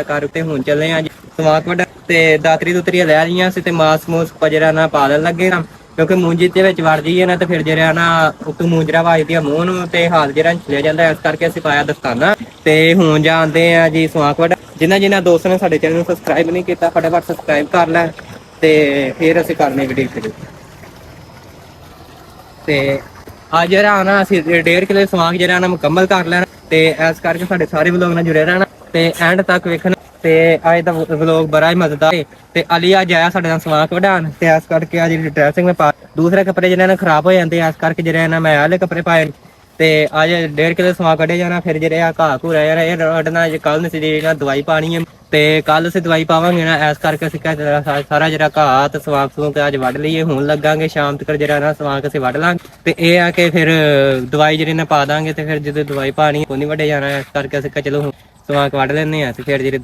ਕਰ ਉੱਤੇ ਹੁਣ ਚੱਲੇ ਆ ਜੀ ਸਵਾਕ ਵੱਡਾ ਤੇ ਦਾਤਰੀ ਦੁਤਰੀਆਂ ਲੈ ਲਈਆਂ ਸੀ ਤੇ ਮਾਸ ਮੂਸ ਪਜਰਾ ਨਾ ਪਾਲਣ ਲੱਗੇ ਨਾ ਕਿਉਂਕਿ ਮੂੰਜੀ ਦੇ ਵਿੱਚ ਵੜ ਜਾਈਏ ਨਾ ਤੇ ਫਿਰ ਜਿਹੜਾ ਨਾ ਉੱਤੋਂ ਮੂੰਜਰਾ ਵੱਜਦੀ ਆ ਮੂੰਹ ਨੂੰ ਤੇ ਹਾਲ ਜਿਹੜਾ ਚਲੇ ਜਾਂਦਾ, ਇਸ ਕਰਕੇ ਅਸੀਂ ਪਾਇਆ ਦਸਤਾਨਾ। ਤੇ ਹੁਣ ਜਾਂਦੇ ਆ ਜੀ ਸਵਾਕ ਵੱਡਾ। ਜਿਨ੍ਹਾਂ ਦੋਸਤਾਂ ਨੇ ਸਾਡੇ ਚੈਨਲ ਨੂੰ ਸਬਸਕ੍ਰਾਈਬ ਨਹੀਂ ਕੀਤਾ ਫਟਾਫਟ ਸਬਸਕ੍ਰਾਈਬ ਕਰ ਲੈ ਤੇ ਫਿਰ ਅਸੀਂ ਕਰਨੇ ਵੀਡੀਓ ਸ਼ੁਰੂ। ਤੇ ਅੱਜ ਜਿਹੜਾ ਨਾ ਅਸੀਂ 1.5 ਕਿਲੋ ਸਵਾਕ ਜਿਹੜਾ ਨਾ ਮੁਕੰਮਲ ਕਰ ਲੈਣਾ ਤੇ ਇਸ ਕਰਕੇ ਸਾਡੇ ਸਾਰੇ ਵਲੋਗ ਨਾਲ ਜੁੜੇ ਰਹਿਣਾ ਤੇ ਐਂਡ ਤੱਕ ਵੇਖਣਾ। ਤੇ ਅੱਜ ਦਾ ਵਲੋਗ ਬੜਾ ਹੀ ਮਜ਼ੇਦਾਰ ਹੈ। ਤੇ ਅਲੀ ਅੱਜ ਆਇਆ ਸਾਡੇ ਨਾਲ ਸਵਾਕ ਵਢਾਉਣ ਤੇ ਇਸ ਕਰਕੇ ਅੱਜ ਜਿਹੜੀ ਡਰੈਸਿੰਗ ਮੈਂ ਪਾ ਦੂਸਰੇ ਕੱਪੜੇ ਜਿਹੜੇ ਨੇ ਖਰਾਬ ਹੋ ਜਾਂਦੇ ਇਸ ਕਰਕੇ ਜਿਹੜੇ ਨਾ ਮੈਂ ਆਲੇ ਕੱਪੜੇ ਪਾਏ ਤੇ ਅੱਜ 1.5 ਕਿਲੋ ਸਵਾਕ ਕੱਢੇ ਜਾਣਾ। ਫਿਰ ਜਿਹੜੇ ਆ ਘਾਹ ਘੂਰਾ ਯਾਰ ਇਹ ਵੱਢਣਾ ਜੇ ਕੱਲ ਨੂੰ ਜਿਹੜੀ ਨਾ ਦਵਾਈ ਪਾਣੀ ਹੈ ਤੇ ਕੱਲ ਅਸੀਂ ਦਵਾਈ ਪਾਵਾਂਗੇ ਨਾ, ਇਸ ਕਰਕੇ ਅਸੀਂ ਸਾਰਾ ਜਿਹੜਾ ਘਾਹ ਤੇ ਸਵਾਕ ਸੂਕ ਅੱਜ ਵੱਢ ਲਈਏ। ਹੁਣ ਲੱਗਾਂਗੇ ਸ਼ਾਮ ਤੱਕ ਜਿਹੜਾ ਨਾ ਸਵਾਕ ਅਸੀਂ ਵੱਢ ਲਾਂਗੇ ਤੇ ਇਹ ਆ ਕਿ ਫਿਰ ਦਵਾਈ ਜਿਹੜੀ ਨਾ ਪਾ ਦਾਂਗੇ ਤੇ ਫਿਰ ਜਦੋਂ ਦਵਾਈ ਪਾਣੀ ਉਹ ਨਹੀਂ ਵੱਢੇ ਜਾਣਾ, ਇਸ ਕਰਕੇ ਅਸੀਂ ਚਲੋ ਸਵਾਕ ਵੱਢ ਲੈਂਦੇ ਆ ਤੇ ਫਿਰ ਜਿਹੜੀ